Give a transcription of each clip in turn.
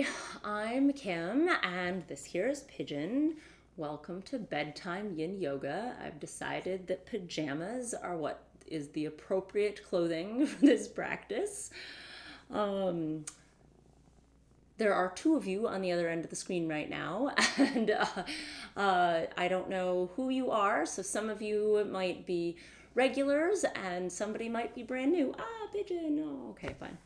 Hi, I'm Kym, and this here is Pigeon. Welcome to Bedtime Yin Yoga. I've decided that pajamas are what is the appropriate clothing for this practice. Um, there are two of you on the other end of the screen right now, and I don't know who you are, so some of you might be regulars and somebody might be brand new. Pigeon. Oh, okay, fine.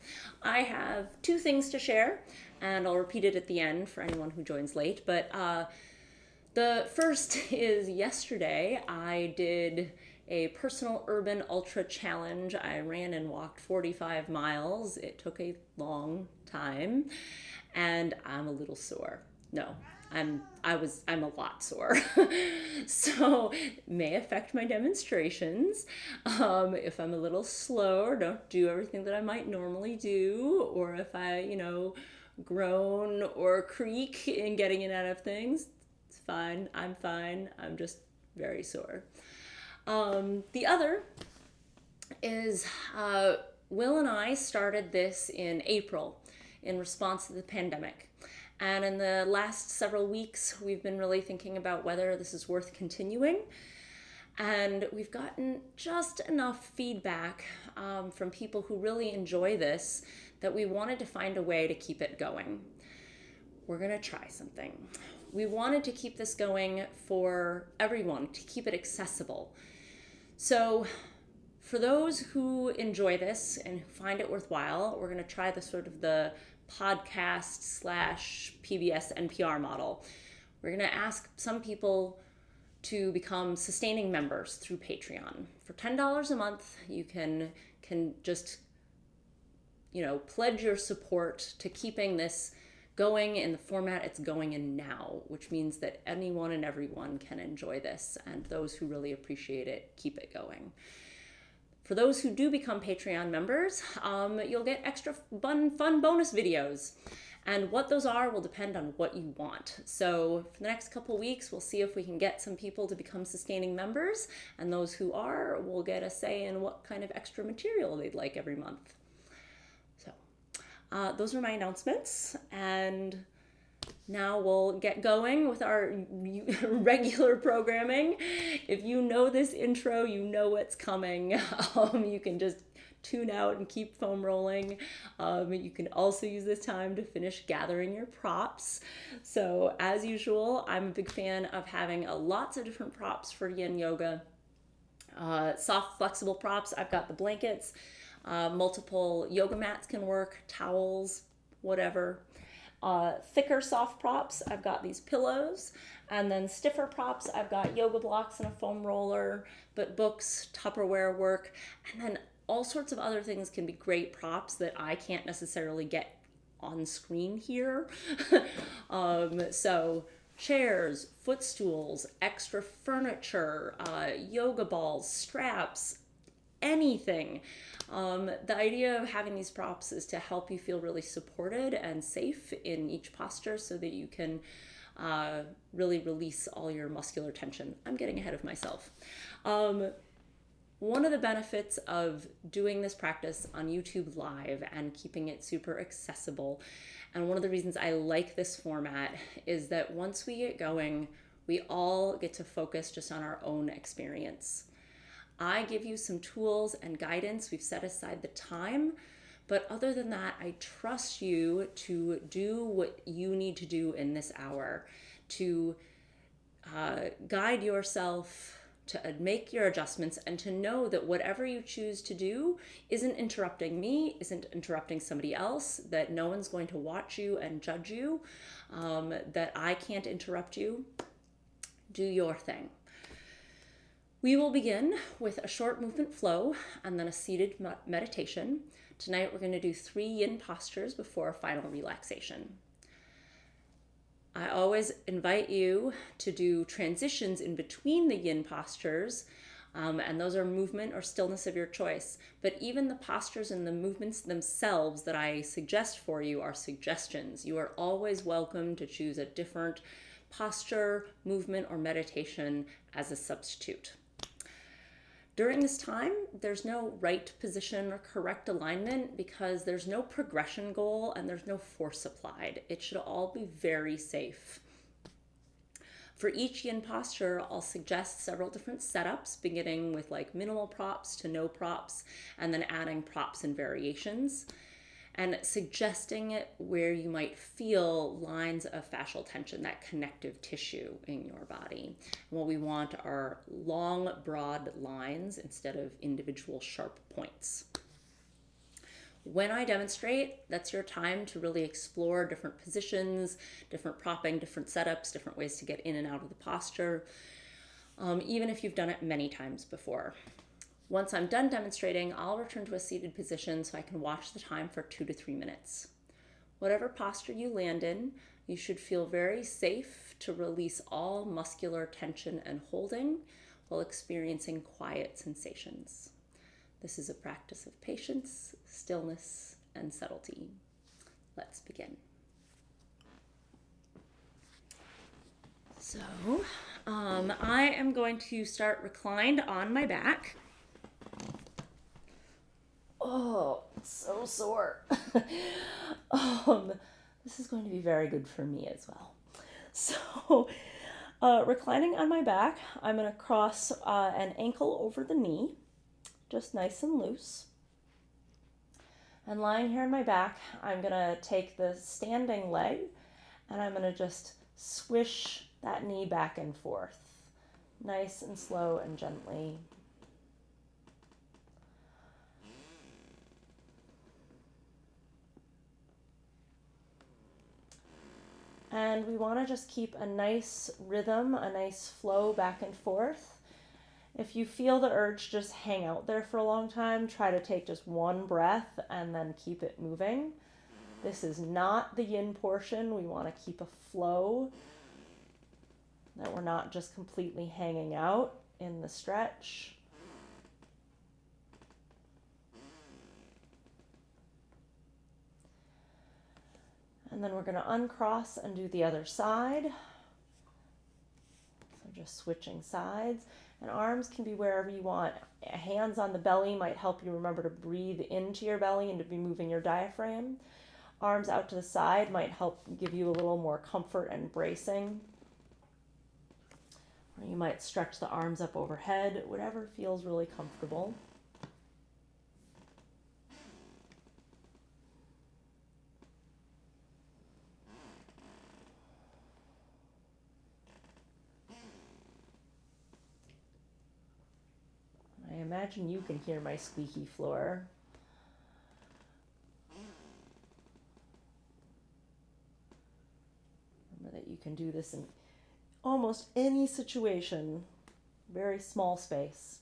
I have two things to share, and I'll repeat it at the end for anyone who joins late. But the first is yesterday I did a personal urban ultra challenge. I ran and walked 45 miles. It took a long time, and I'm a little sore. No, I'm a lot sore. So it may affect my demonstrations. If I'm a little slow or don't do everything that I might normally do, or if I groan or creak in getting in and out of things, it's fine. I'm fine. I'm just very sore. The other is Will and I started this in April in response to the pandemic. And in the last several weeks, we've been really thinking about whether this is worth continuing. And we've gotten just enough feedback from people who really enjoy this that we wanted to find a way to keep it going. We're going to try something. We wanted to keep this going for everyone, to keep it accessible. So for those who enjoy this and find it worthwhile, we're going to try the podcast / PBS NPR model. We're going to ask some people to become sustaining members through Patreon. For $10 a month, you can just pledge your support to keeping this going in the format it's going in now, which means that anyone and everyone can enjoy this, and those who really appreciate it keep it going. For those who do become Patreon members, you'll get extra fun bonus videos. And what those are will depend on what you want. So for the next couple weeks, we'll see if we can get some people to become sustaining members, and those who are will get a say in what kind of extra material they'd like every month. So those are my announcements, and now we'll get going with our regular programming. If you know this intro, you know what's coming. You can just tune out and keep foam rolling. You can also use this time to finish gathering your props. So as usual, I'm a big fan of having lots of different props for Yin Yoga. Soft, flexible props. I've got the blankets. Multiple yoga mats can work, towels, whatever. Thicker soft props, I've got these pillows, and then stiffer props, I've got yoga blocks and a foam roller, but books, Tupperware work, and then all sorts of other things can be great props that I can't necessarily get on screen here. So chairs, footstools, extra furniture, yoga balls, straps, anything. The idea of having these props is to help you feel really supported and safe in each posture so that you can really release all your muscular tension. I'm getting ahead of myself. One of the benefits of doing this practice on YouTube Live and keeping it super accessible, and one of the reasons I like this format, is that once we get going, we all get to focus just on our own experience. I give you some tools and guidance. We've set aside the time, but other than that, I trust you to do what you need to do in this hour, to guide yourself, to make your adjustments, and to know that whatever you choose to do isn't interrupting me, isn't interrupting somebody else, that no one's going to watch you and judge you, that I can't interrupt you. Do your thing. We will begin with a short movement flow and then a seated meditation. Tonight we're going to do 3 yin postures before a final relaxation. I always invite you to do transitions in between the yin postures, and those are movement or stillness of your choice. But even the postures and the movements themselves that I suggest for you are suggestions. You are always welcome to choose a different posture, movement, or meditation as a substitute. During this time, there's no right position or correct alignment because there's no progression goal and there's no force applied. It should all be very safe. For each yin posture, I'll suggest several different setups, beginning with like minimal props to no props, and then adding props and variations, and suggesting it where you might feel lines of fascial tension, that connective tissue in your body. And what we want are long, broad lines instead of individual sharp points. When I demonstrate, that's your time to really explore different positions, different propping, different setups, different ways to get in and out of the posture, even if you've done it many times before. Once I'm done demonstrating, I'll return to a seated position so I can watch the time for 2 to 3 minutes. Whatever posture you land in, you should feel very safe to release all muscular tension and holding while experiencing quiet sensations. This is a practice of patience, stillness, and subtlety. Let's begin. So, I am going to start reclined on my back. Oh, it's so sore. This is going to be very good for me as well. So, reclining on my back, I'm going to cross an ankle over the knee, just nice and loose. And lying here on my back, I'm going to take the standing leg and I'm going to just swish that knee back and forth, nice and slow and gently. And we want to just keep a nice rhythm, a nice flow back and forth. If you feel the urge, just hang out there for a long time. Try to take just one breath and then keep it moving. This is not the yin portion. We want to keep a flow, that we're not just completely hanging out in the stretch. And then we're going to uncross and do the other side. So just switching sides. And arms can be wherever you want. Hands on the belly might help you remember to breathe into your belly and to be moving your diaphragm. Arms out to the side might help give you a little more comfort and bracing. Or you might stretch the arms up overhead, whatever feels really comfortable. I imagine you can hear my squeaky floor. Remember that you can do this in almost any situation, very small space.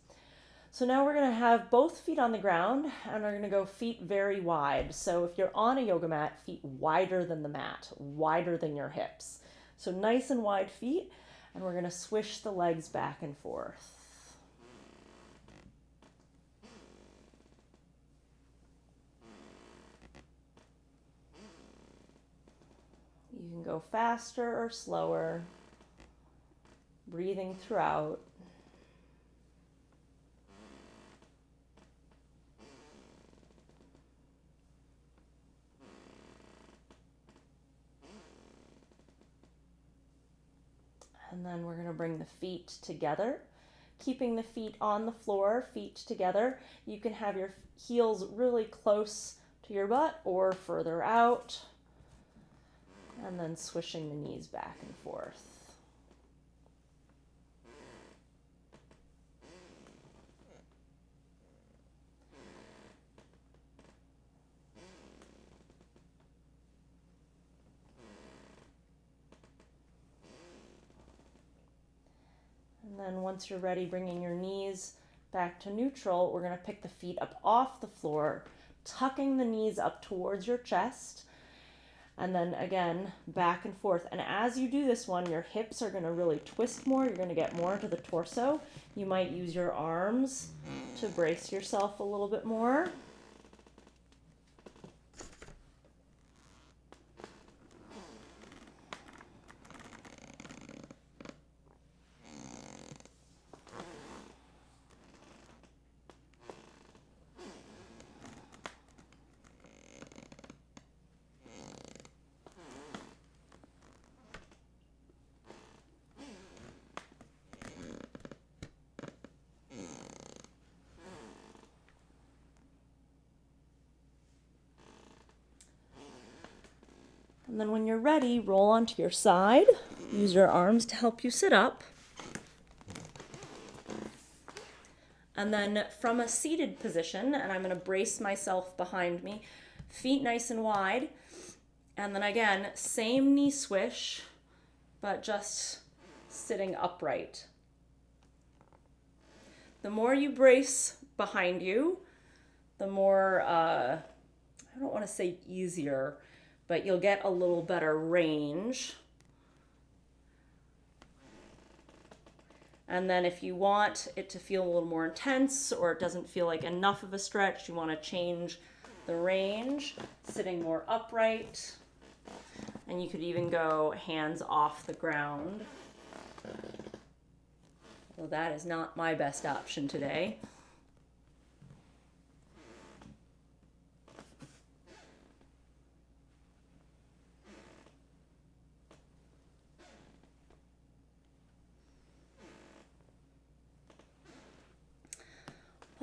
So now we're going to have both feet on the ground and we're going to go feet very wide. So if you're on a yoga mat, feet wider than the mat, wider than your hips. So nice and wide feet, and we're going to swish the legs back and forth. You can go faster or slower, breathing throughout. And then we're going to bring the feet together, keeping the feet on the floor, feet together. You can have your heels really close to your butt or further out. And then swishing the knees back and forth. And then once you're ready, bringing your knees back to neutral, we're going to pick the feet up off the floor, tucking the knees up towards your chest. And then again, back and forth. And as you do this one, your hips are going to really twist more. You're going to get more into the torso. You might use your arms to brace yourself a little bit more. And then when you're ready, roll onto your side. Use your arms to help you sit up. And then from a seated position, and I'm going to brace myself behind me, feet nice and wide. And then again, same knee swish, but just sitting upright. The more you brace behind you, the more, I don't want to say easier, but you'll get a little better range. And then if you want it to feel a little more intense or it doesn't feel like enough of a stretch, you want to change the range, sitting more upright. And you could even go hands off the ground. Well, that is not my best option today.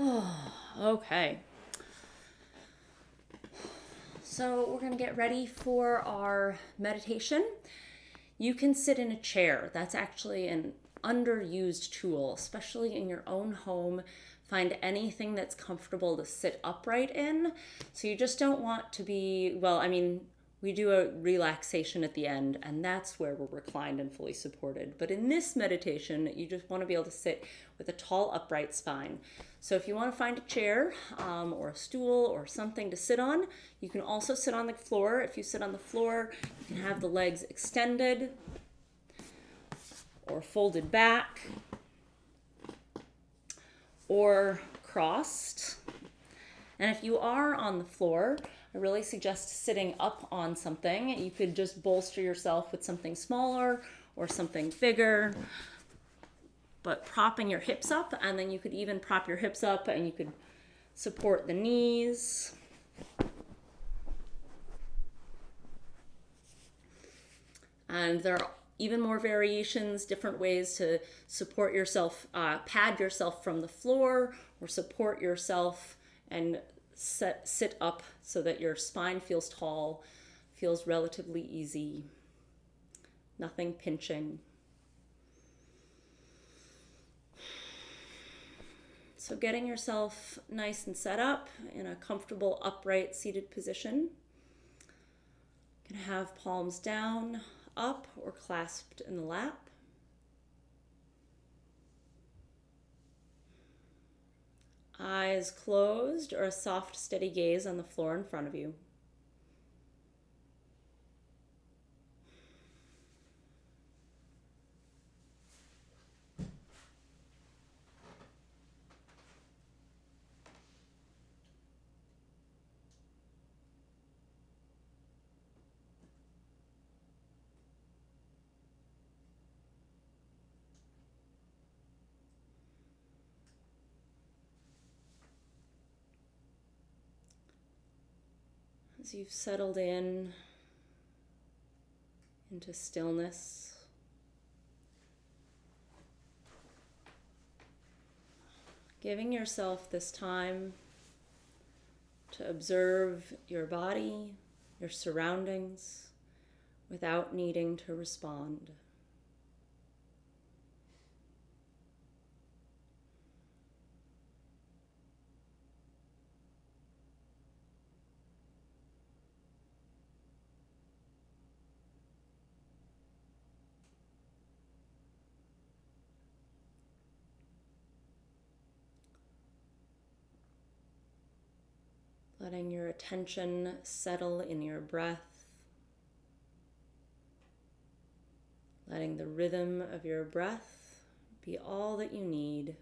Oh, okay. So we're going to get ready for our meditation. You can sit in a chair. That's actually an underused tool, especially in your own home. Find anything that's comfortable to sit upright in. So you just don't want to be, we do a relaxation at the end, and that's where we're reclined and fully supported. But in this meditation, you just want to be able to sit with a tall, upright spine. So if you want to find a chair or a stool or something to sit on, you can also sit on the floor. If you sit on the floor, you can have the legs extended or folded back or crossed. And if you are on the floor, I really suggest sitting up on something. You could just bolster yourself with something smaller or something bigger, but propping your hips up, and then you could even prop your hips up and you could support the knees. And there are even more variations, different ways to support yourself, pad yourself from the floor or support yourself and sit up so that your spine feels tall, feels relatively easy, nothing pinching. So getting yourself nice and set up in a comfortable upright seated position. You can have palms down, up, or clasped in the lap. Eyes closed or a soft, steady gaze on the floor in front of you. As you've settled into stillness, giving yourself this time to observe your body, your surroundings, without needing to respond. Letting your attention settle in your breath. Letting the rhythm of your breath be all that you need.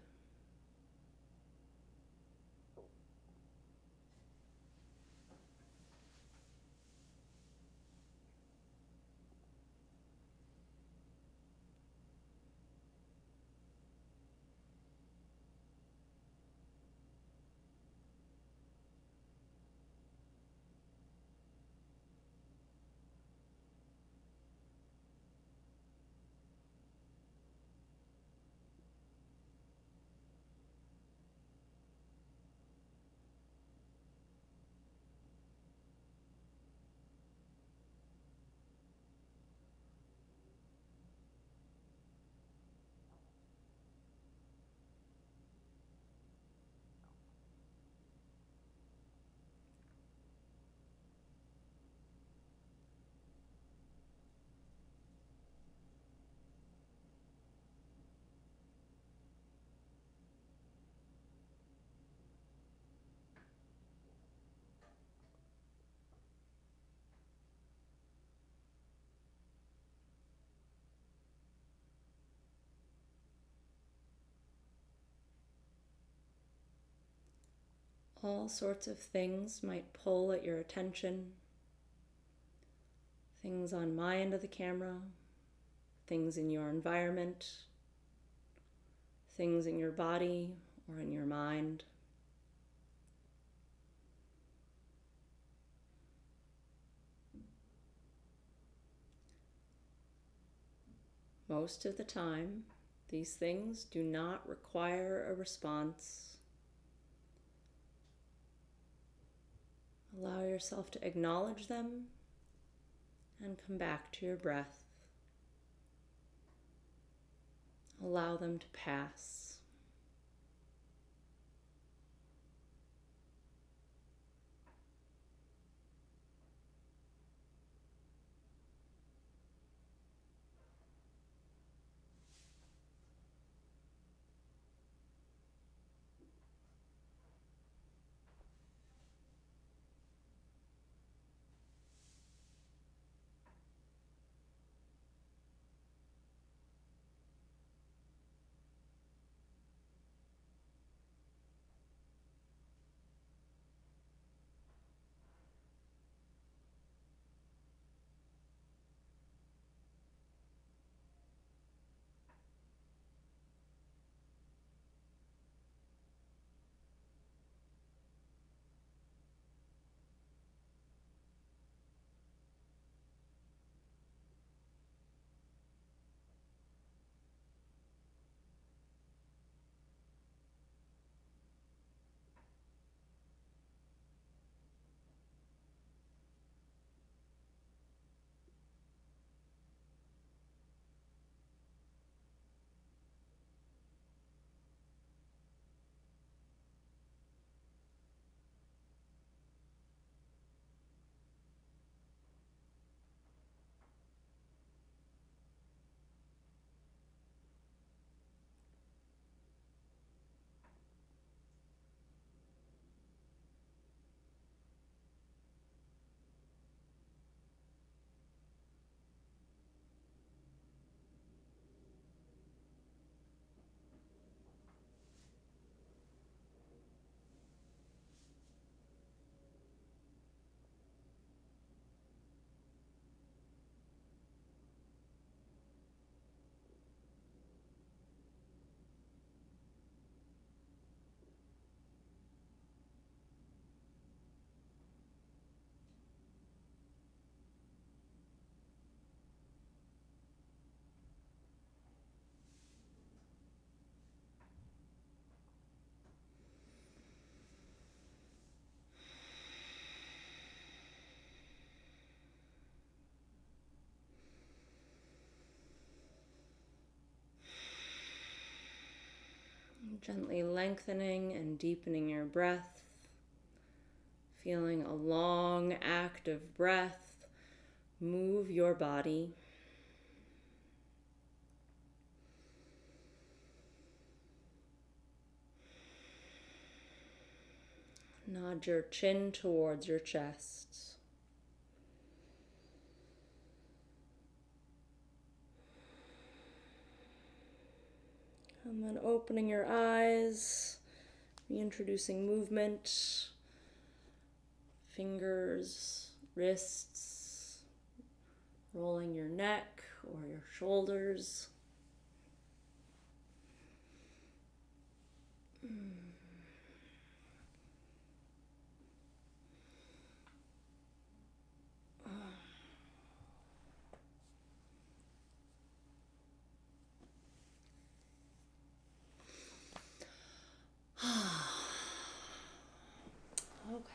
All sorts of things might pull at your attention. Things on my end of the camera, things in your environment, things in your body or in your mind. Most of the time, these things do not require a response. Allow yourself to acknowledge them and come back to your breath. Allow them to pass. Gently lengthening and deepening your breath, feeling a long, active breath move your body. Nod your chin towards your chest. And then opening your eyes, reintroducing movement, fingers, wrists, rolling your neck or your shoulders.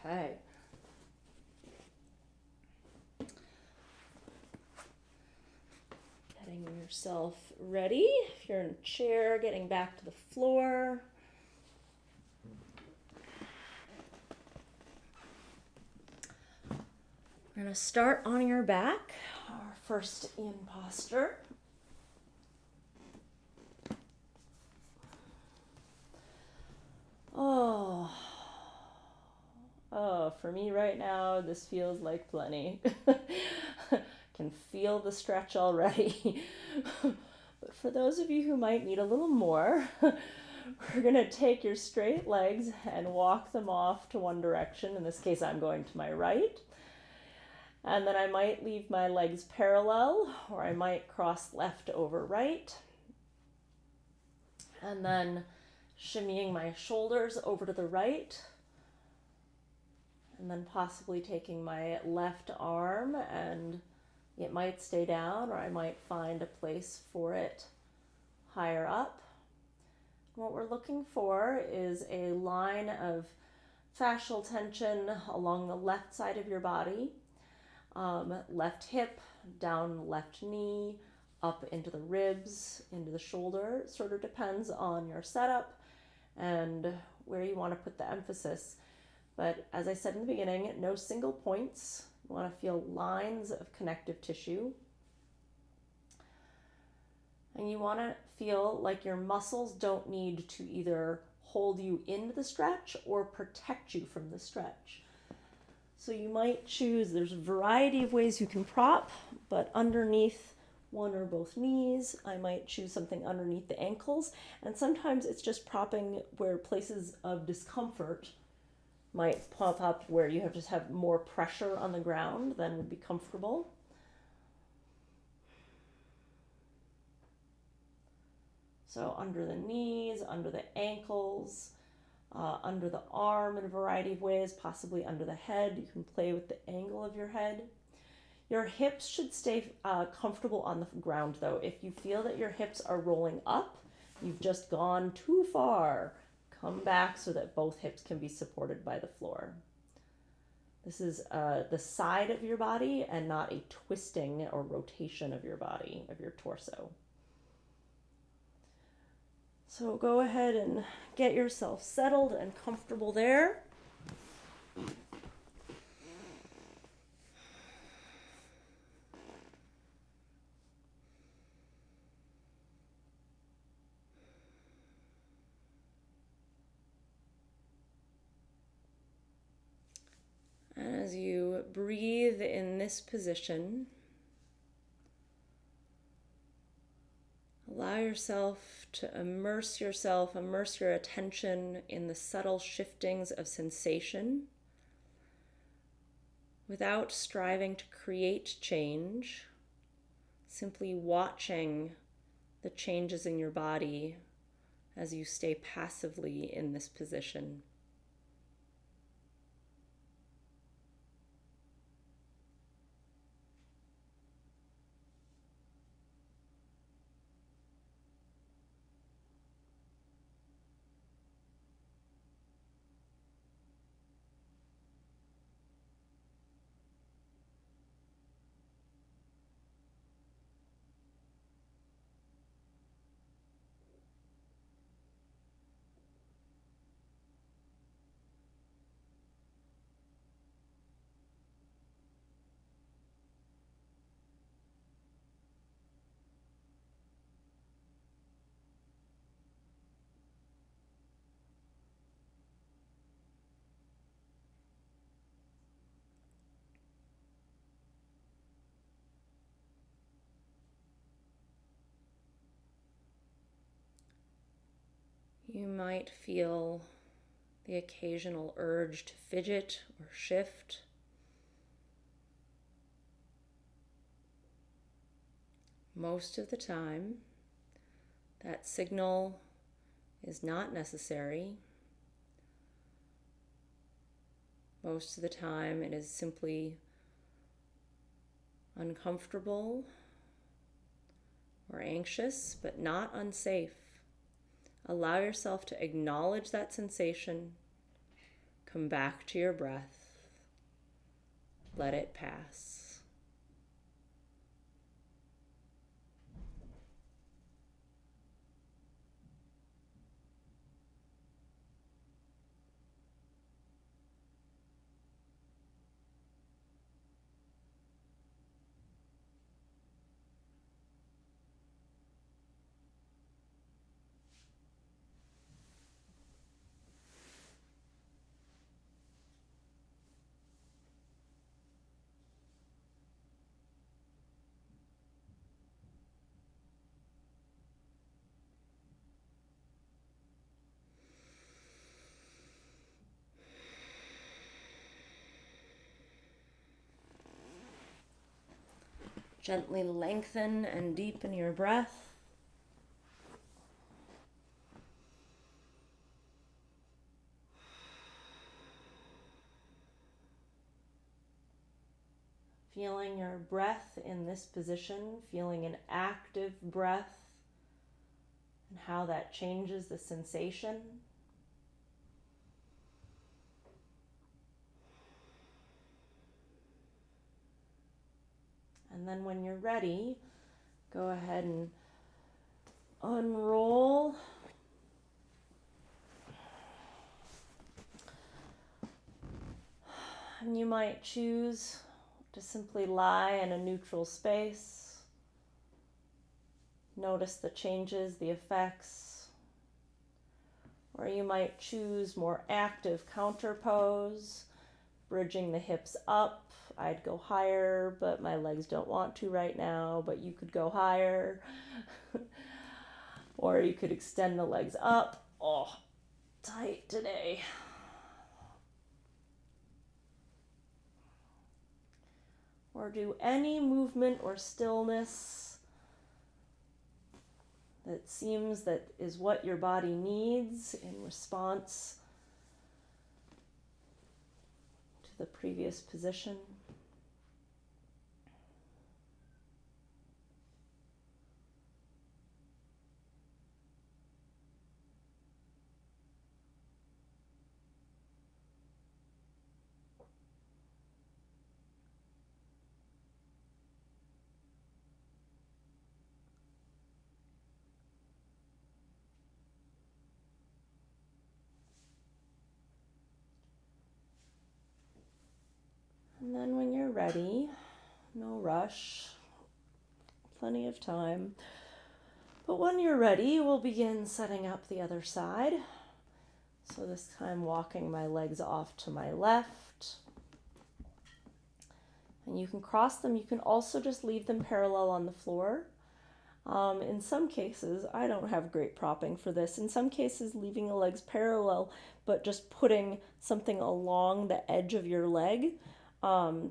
Okay. Getting yourself ready. If you're in a chair, getting back to the floor. We're going to start on your back, our first in posture. Oh, for me right now, this feels like plenty. Can feel the stretch already. But for those of you who might need a little more, We're going to take your straight legs and walk them off to one direction. In this case, I'm going to my right. And then I might leave my legs parallel, or I might cross left over right. And then shimmying my shoulders over to the right. And then possibly taking my left arm, and it might stay down, or I might find a place for it higher up. What we're looking for is a line of fascial tension along the left side of your body, left hip, down left knee, up into the ribs, into the shoulder. It sort of depends on your setup and where you want to put the emphasis. But as I said in the beginning, no single points. You want to feel lines of connective tissue. And you want to feel like your muscles don't need to either hold you into the stretch or protect you from the stretch. So you might choose, there's a variety of ways you can prop, but underneath one or both knees, I might choose something underneath the ankles. And sometimes it's just propping where places of discomfort might pop up, where you just have more pressure on the ground than would be comfortable. So under the knees, under the ankles, under the arm in a variety of ways, possibly under the head. You can play with the angle of your head. Your hips should stay comfortable on the ground though. If you feel that your hips are rolling up, you've just gone too far. Come back so that both hips can be supported by the floor. This is the side of your body and not a twisting or rotation of your body, of your torso. So go ahead and get yourself settled and comfortable there. And as you breathe in this position, allow yourself to immerse your attention in the subtle shiftings of sensation without striving to create change, simply watching the changes in your body as you stay passively in this position. You might feel the occasional urge to fidget or shift. Most of the time, that signal is not necessary. Most of the time, it is simply uncomfortable or anxious, but not unsafe. Allow yourself to acknowledge that sensation. Come back to your breath. Let it pass. Gently lengthen and deepen your breath. Feeling your breath in this position, feeling an active breath and how that changes the sensation. And then when you're ready, go ahead and unroll. And you might choose to simply lie in a neutral space. Notice the changes, the effects. Or you might choose more active counter pose, bridging the hips up. I'd go higher, but my legs don't want to right now, but you could go higher. Or you could extend the legs up. Oh, tight today. Or do any movement or stillness that seems that is what your body needs in response to the previous position. And then when you're ready, no rush, plenty of time. But when you're ready, we'll begin setting up the other side. So this time walking my legs off to my left. And you can cross them. You can also just leave them parallel on the floor. In some cases, I don't have great propping for this. In some cases, leaving the legs parallel, but just putting something along the edge of your leg.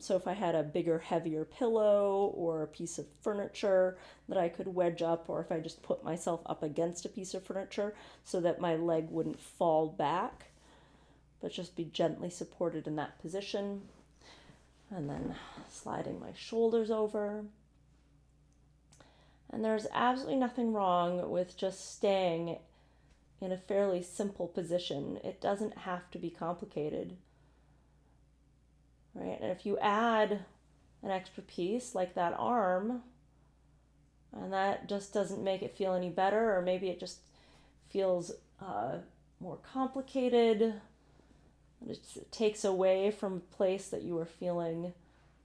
So if I had a bigger, heavier pillow or a piece of furniture that I could wedge up, or if I just put myself up against a piece of furniture so that my leg wouldn't fall back, but just be gently supported in that position. And then sliding my shoulders over. And there's absolutely nothing wrong with just staying in a fairly simple position. It doesn't have to be complicated. Right? And if you add an extra piece like that arm, and that just doesn't make it feel any better, or maybe it just feels more complicated, it takes away from a place that you were feeling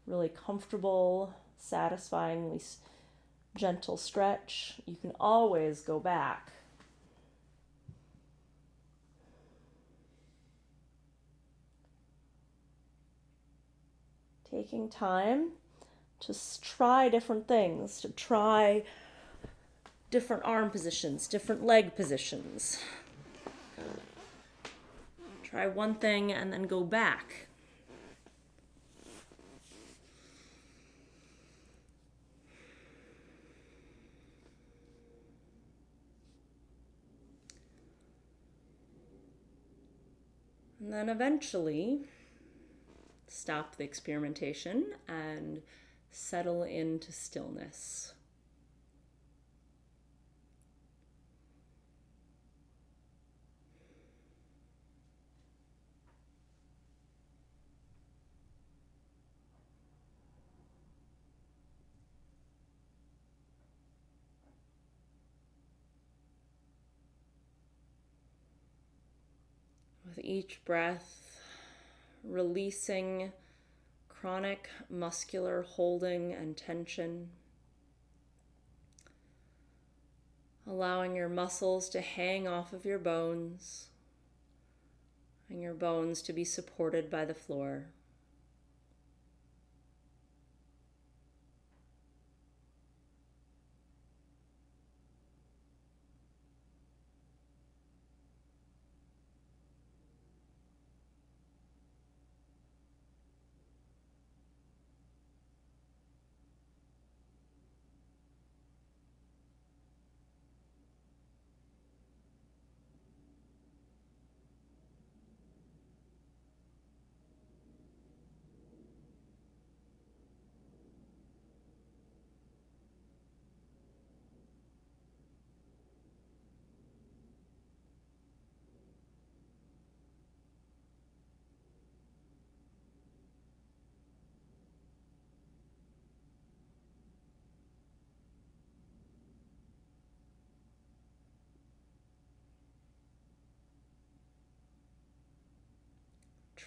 really comfortable, satisfyingly gentle stretch, you can always go back. Taking time to try different things, to try different arm positions, different leg positions. Try one thing and then go back. And then eventually stop the experimentation and settle into stillness. With each breath, releasing chronic muscular holding and tension, allowing your muscles to hang off of your bones and your bones to be supported by the floor.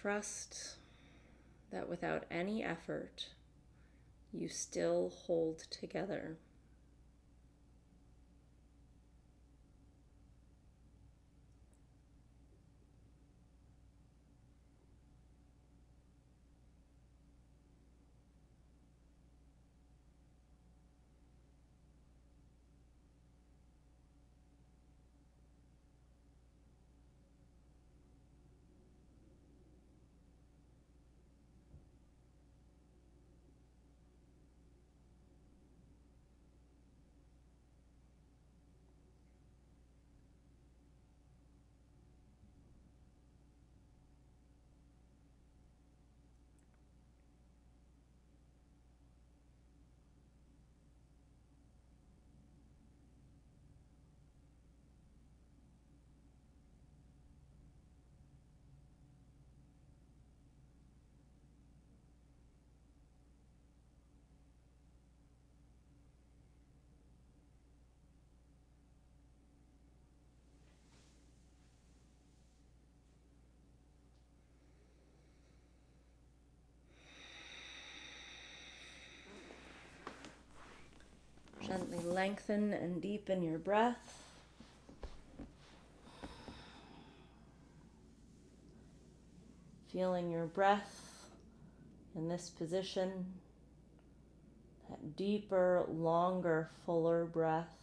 trust that without any effort, you still hold together. Gently lengthen and deepen your breath. Feeling your breath in this position, that deeper, longer, fuller breath.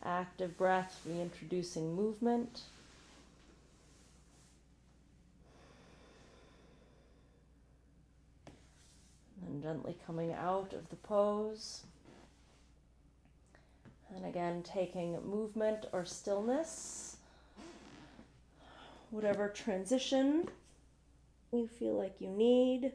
Active breath, reintroducing movement. And gently coming out of the pose. And again, taking movement or stillness, whatever transition you feel like you need.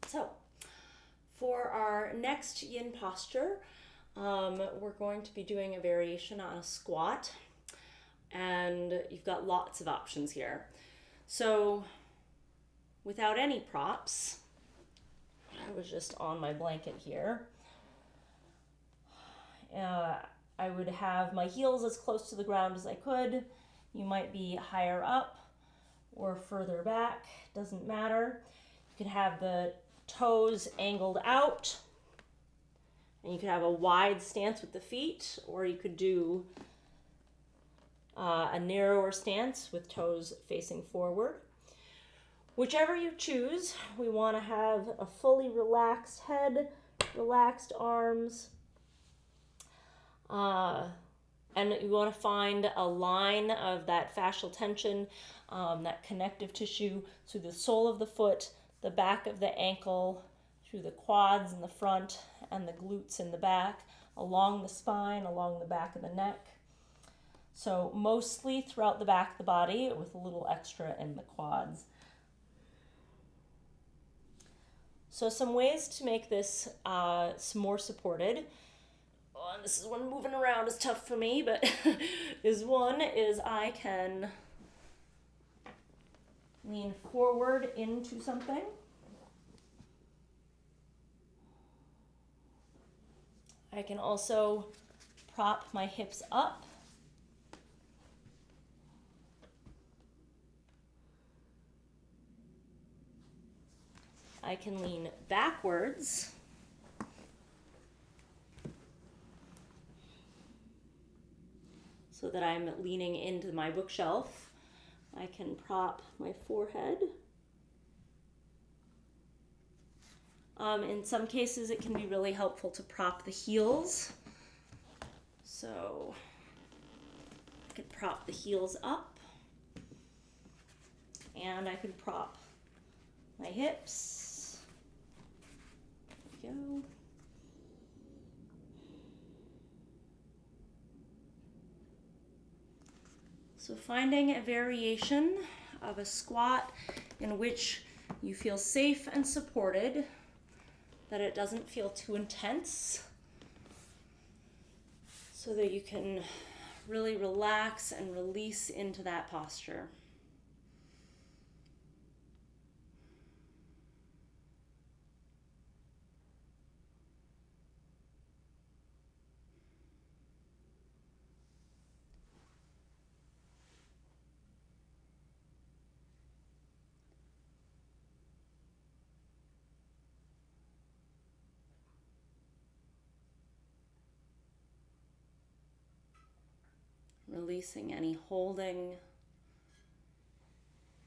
So, for our next yin posture, we're going to be doing a variation on a squat, and you've got lots of options here. So, without any props, I was just on my blanket here. I would have my heels as close to the ground as I could. You might be higher up or further back, doesn't matter. You can have the toes angled out, and you could have a wide stance with the feet, or you could do a narrower stance with toes facing forward. Whichever you choose, we want to have a fully relaxed head, relaxed arms, and you want to find a line of that fascial tension, that connective tissue through the sole of the foot, the back of the ankle, through the quads in the front and the glutes in the back, along the spine, along the back of the neck. So mostly throughout the back of the body with a little extra in the quads. So some ways to make this more supported. Oh, and this is when moving around is tough for me, but is I can lean forward into something. I can also prop my hips up. I can lean backwards. So that I'm leaning into my bookshelf. I can prop my forehead In some cases, it can be really helpful to prop the heels. So I could prop the heels up, and I could prop my hips. There we go. So finding a variation of a squat in which you feel safe and supported, that it doesn't feel too intense, so that you can really relax and release into that posture. Releasing any holding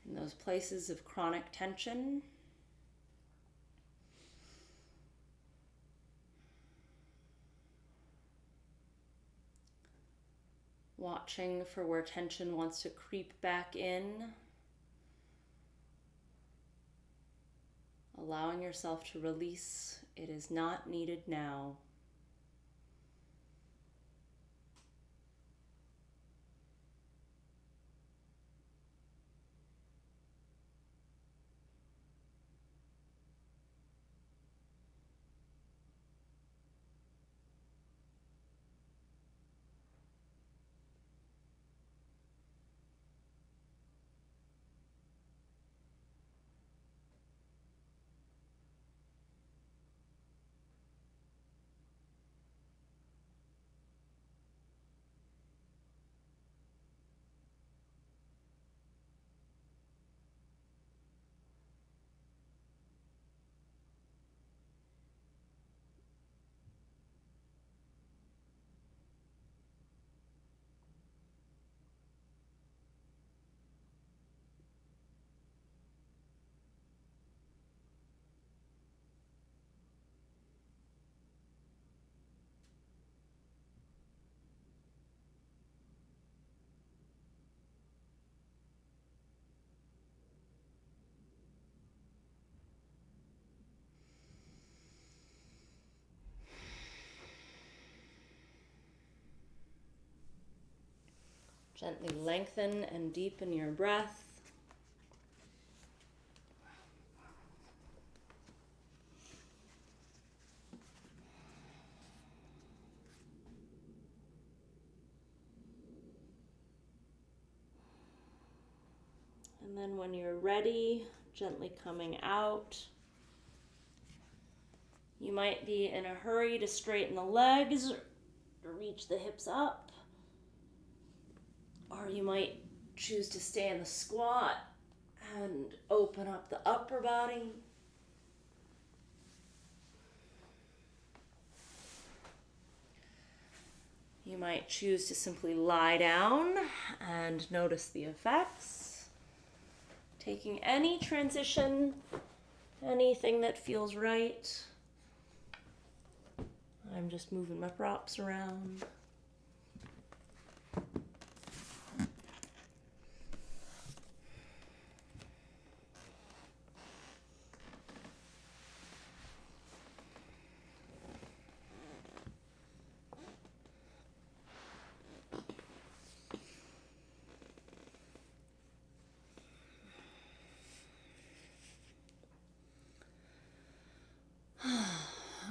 in those places of chronic tension. Watching for where tension wants to creep back in. Allowing yourself to release. It is not needed now. Gently lengthen and deepen your breath. And then when you're ready, gently coming out. You might be in a hurry to straighten the legs or to reach the hips up. Or you might choose to stay in the squat and open up the upper body. You might choose to simply lie down and notice the effects. Taking any transition, anything that feels right. I'm just moving my props around.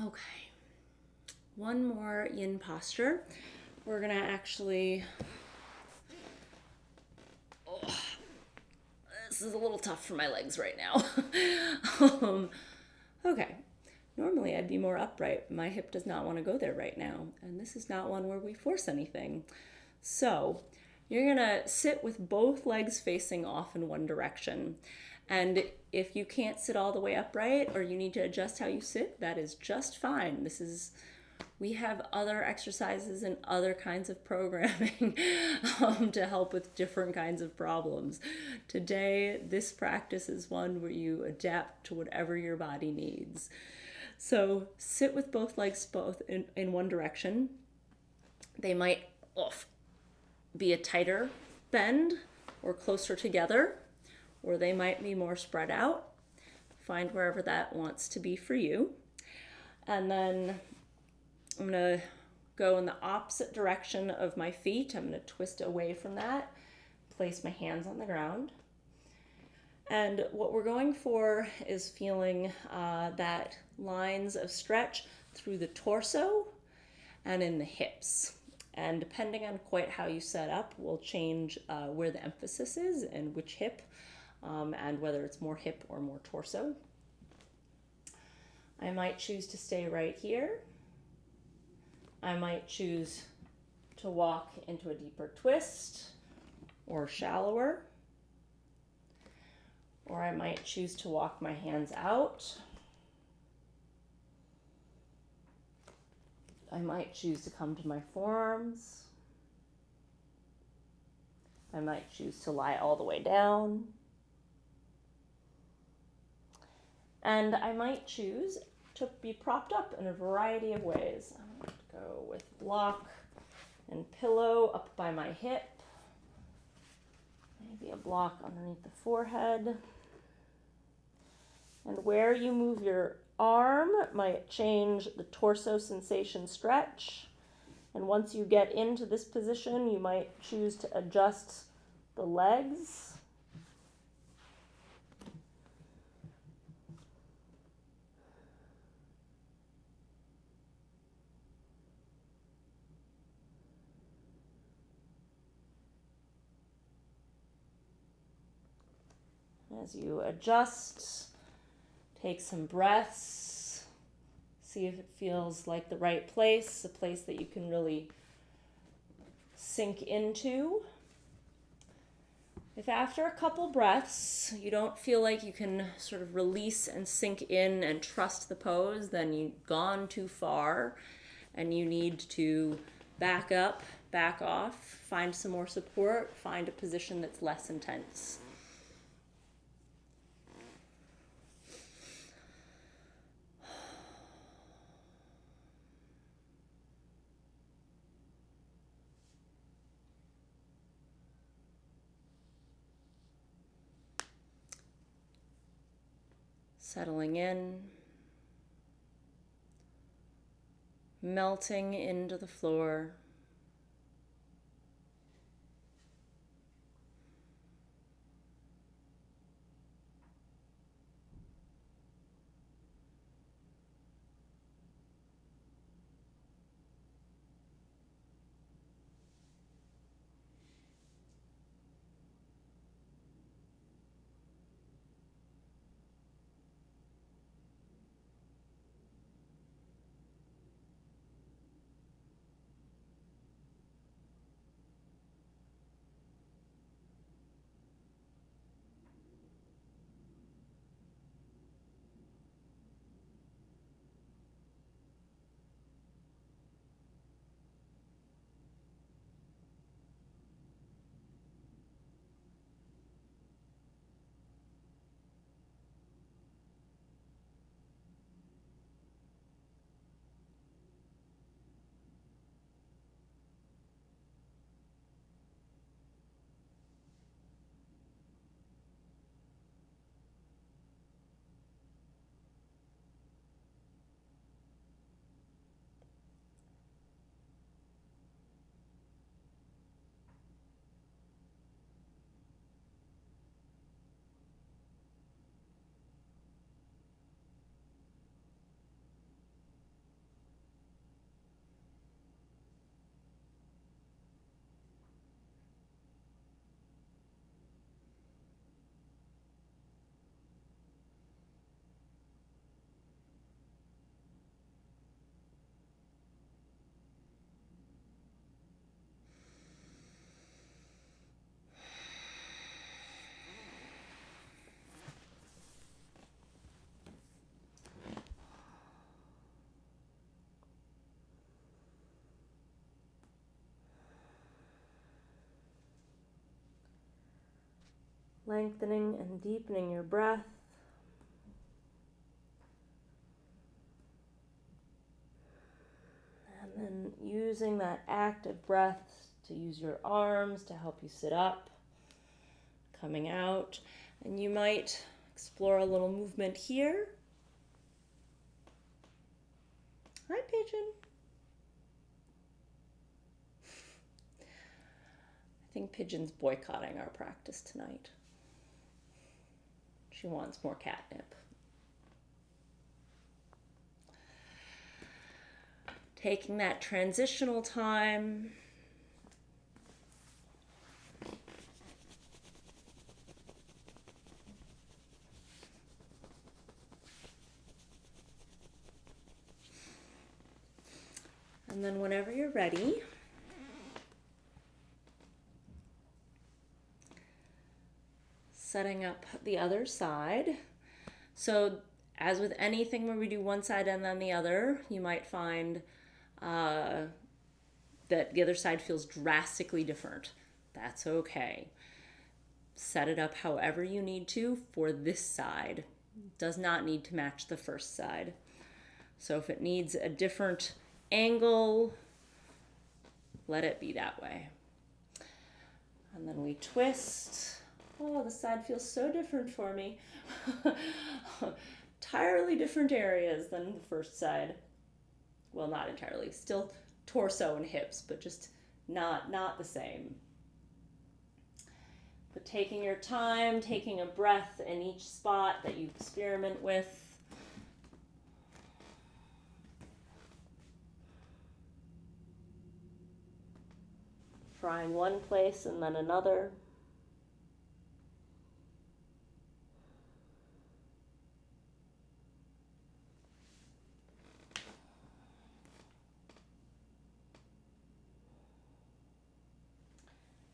Okay, one more yin posture. We're gonna actually, this is a little tough for my legs right now. Okay, normally I'd be more upright. My hip does not want to go there right now, and this is not one where we force anything. So you're gonna sit with both legs facing off in one direction. And if you can't sit all the way upright or you need to adjust how you sit, that is just fine. We have other exercises and other kinds of programming to help with different kinds of problems. Today, this practice is one where you adapt to whatever your body needs. So sit with both legs both in one direction. They might be a tighter bend or closer together, or they might be more spread out. Find wherever that wants to be for you. And then I'm going to go in the opposite direction of my feet. I'm going to twist away from that, place my hands on the ground. And what we're going for is feeling that lines of stretch through the torso and in the hips. And depending on quite how you set up will change where the emphasis is and which hip, and whether it's more hip or more torso. I might choose to stay right here. I might choose to walk into a deeper twist or shallower. Or I might choose to walk my hands out. I might choose to come to my forearms. I might choose to lie all the way down. And I might choose to be propped up in a variety of ways. I'm going to go with block and pillow up by my hip. Maybe a block underneath the forehead. And where you move your arm might change the torso sensation stretch. And once you get into this position, you might choose to adjust the legs. As you adjust, take some breaths, see if it feels like the right place, a place that you can really sink into. If after a couple breaths you don't feel like you can sort of release and sink in and trust the pose, then you've gone too far and you need to back up, back off, find some more support, find a position that's less intense. Settling in, melting into the floor. Lengthening and deepening your breath. using that active breath to use your arms to help you sit up, coming out. And you might explore a little movement here. Hi, pigeon. I think Pigeon's boycotting our practice tonight. She wants more catnip. Taking that transitional time. And then whenever you're ready, setting up the other side. So as with anything where we do one side and then the other, you might find that the other side feels drastically different. That's okay. Set it up however you need to for this side. It does not need to match the first side. So if it needs a different angle, let it be that way. And then we twist. Oh, the side feels so different for me. Entirely different areas than the first side. Well, not entirely. Still torso and hips, but just not the same. But taking your time, taking a breath in each spot that you experiment with. Trying one place and then another.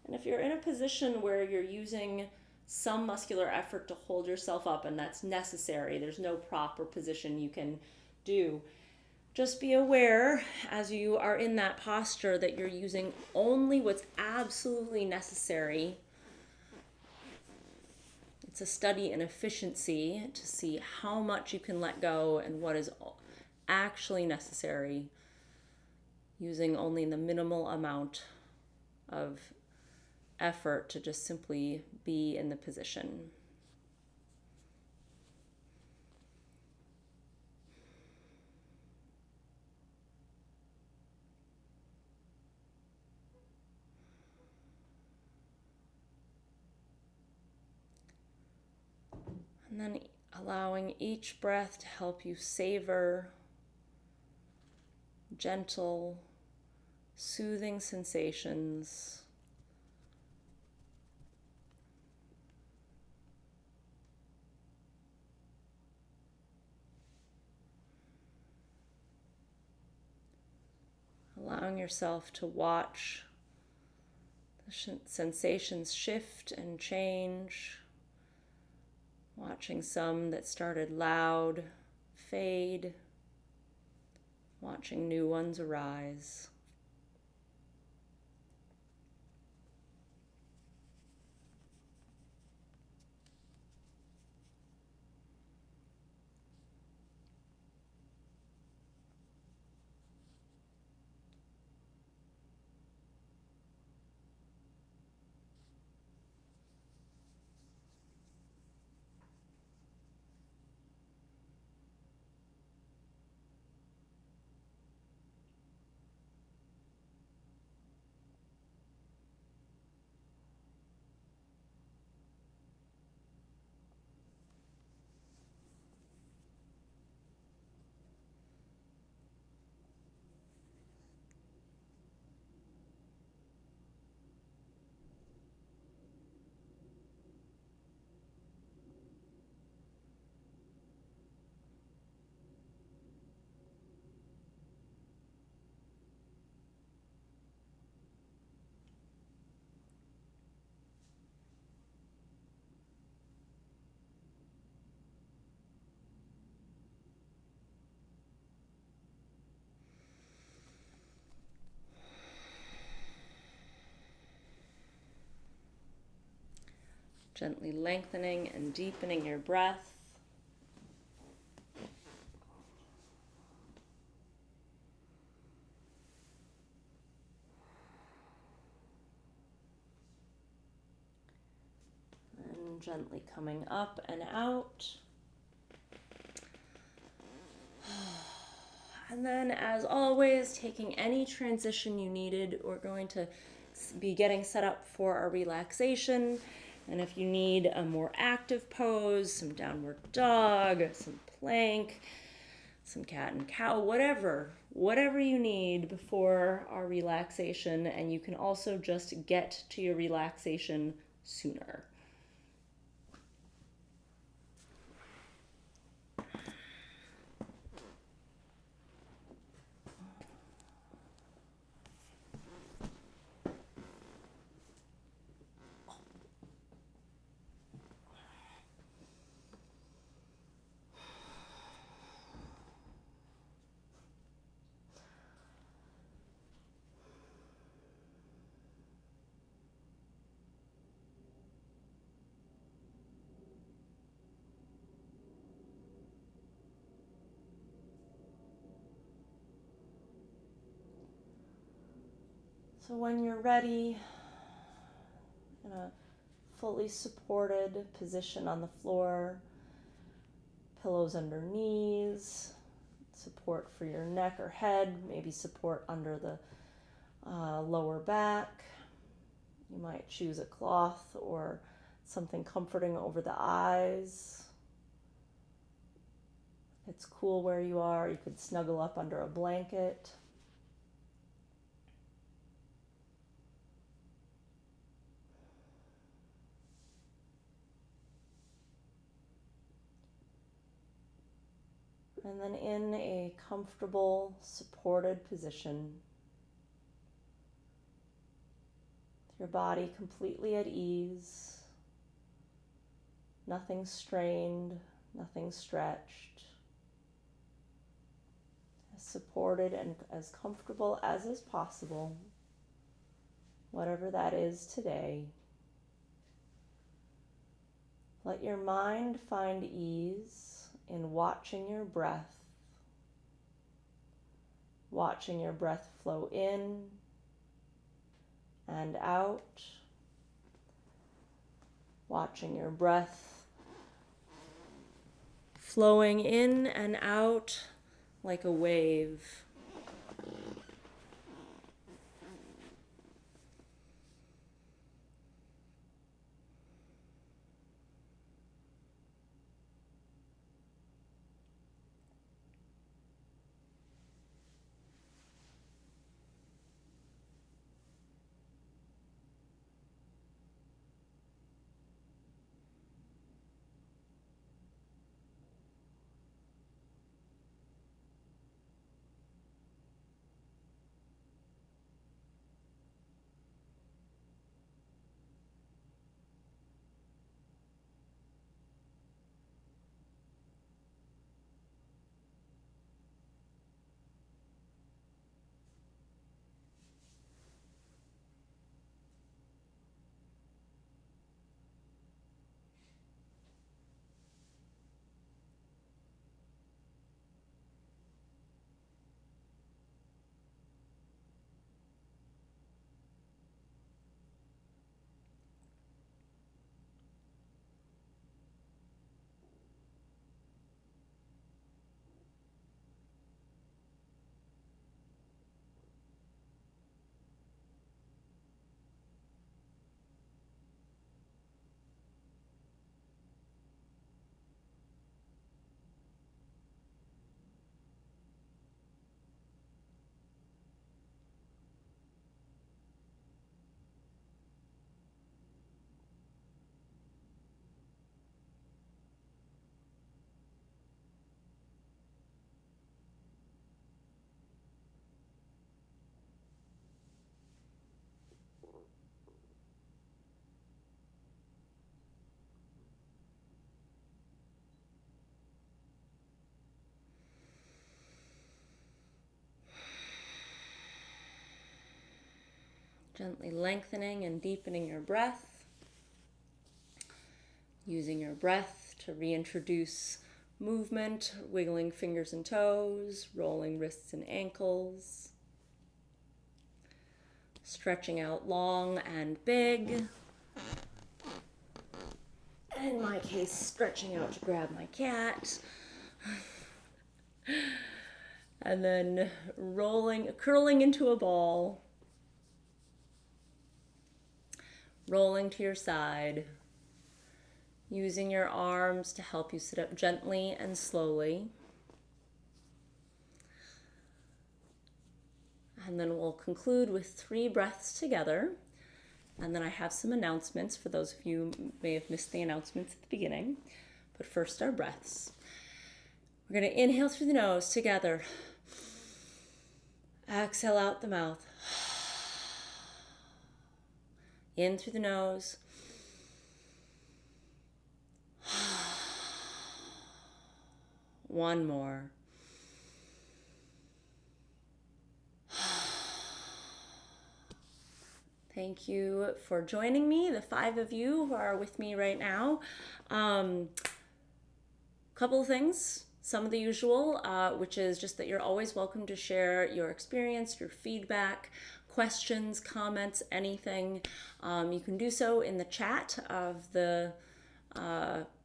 And if you're in a position where you're using some muscular effort to hold yourself up and that's necessary, there's no proper position you can do, just be aware as you are in that posture that you're using only what's absolutely necessary. It's a study in efficiency to see how much you can let go and what is actually necessary, using only the minimal amount of effort to just simply be in the position. And then allowing each breath to help you savor gentle, soothing sensations. Allowing yourself to watch the sensations shift and change. Watching some that started loud fade. Watching new ones arise. Gently lengthening and deepening your breath. Gently coming up and out. And then, as always, taking any transition you needed, we're going to be getting set up for our relaxation. And if you need a more active pose, some downward dog, some plank, some cat and cow, whatever you need before our relaxation. And you can also just get to your relaxation sooner. So when you're ready, in a fully supported position on the floor, pillows under knees, support for your neck or head, maybe support under the lower back. You might choose a cloth or something comforting over the eyes. If it's cool where you are, you could snuggle up under a blanket. And then in a comfortable, supported position, with your body completely at ease, nothing strained, nothing stretched, as supported and as comfortable as is possible, whatever that is today. Let your mind find ease in watching your breath flow in and out, watching your breath flowing in and out like a wave. Gently lengthening and deepening your breath, using your breath to reintroduce movement, wiggling fingers and toes, rolling wrists and ankles, stretching out long and big, case, stretching out to grab my cat. And then curling into a ball. Rolling to your side. Using your arms to help you sit up gently and slowly. And then we'll conclude with 3 breaths together. And then I have some announcements for those of you who may have missed the announcements at the beginning. But first, our breaths. We're going to inhale through the nose together. Exhale out the mouth. In through the nose. One more. Thank you for joining me, the 5 of you who are with me right now. Couple of things, some of the usual, which is just that you're always welcome to share your experience, your feedback, questions, comments, anything. You can do so in the chat of the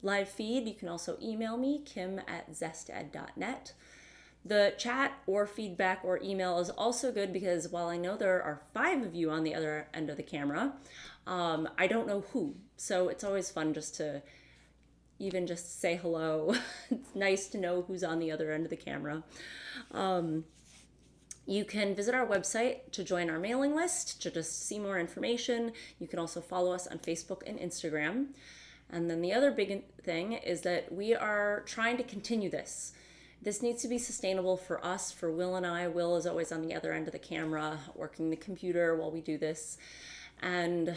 live feed. You can also email me, kym@zested.net. The chat or feedback or email is also good because while I know there are 5 of you on the other end of the camera, I don't know who. So it's always fun just to even just say hello. It's nice to know who's on the other end of the camera. You can visit our website to join our mailing list, to just see more information. You can also follow us on Facebook and Instagram. And then the other big thing is that we are trying to continue this. This needs to be sustainable for us, for Will and I. Will is always on the other end of the camera, working the computer while we do this. And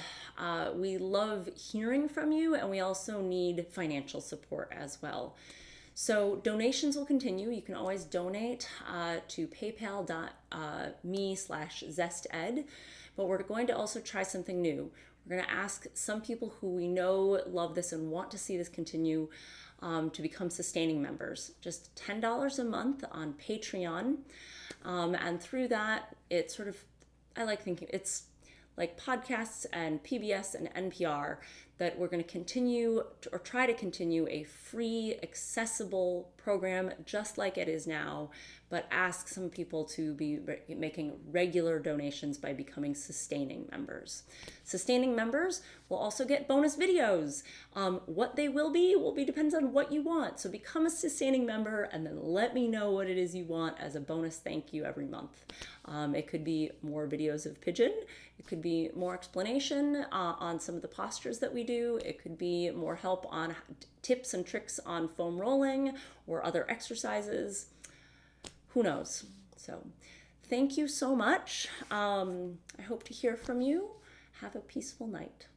we love hearing from you, and we also need financial support as well. So donations will continue. You can always donate to paypal.me/zested. But we're going to also try something new. We're going to ask some people who we know love this and want to see this continue to become sustaining members. Just $10 a month on Patreon. And through that, it's sort of, I like thinking, it's like podcasts and PBS and NPR, that we're going to continue or try to continue a free, accessible program just like it is now, but ask some people to be making regular donations by becoming sustaining members. Sustaining members will also get bonus videos. What they will be depends on what you want. So become a sustaining member and then let me know what it is you want as a bonus thank you every month. It could be more videos of pigeon. It could be more explanation on some of the postures that we do. It could be more help on tips and tricks on foam rolling or other exercises. Who knows? So thank you so much. I hope to hear from you. Have a peaceful night.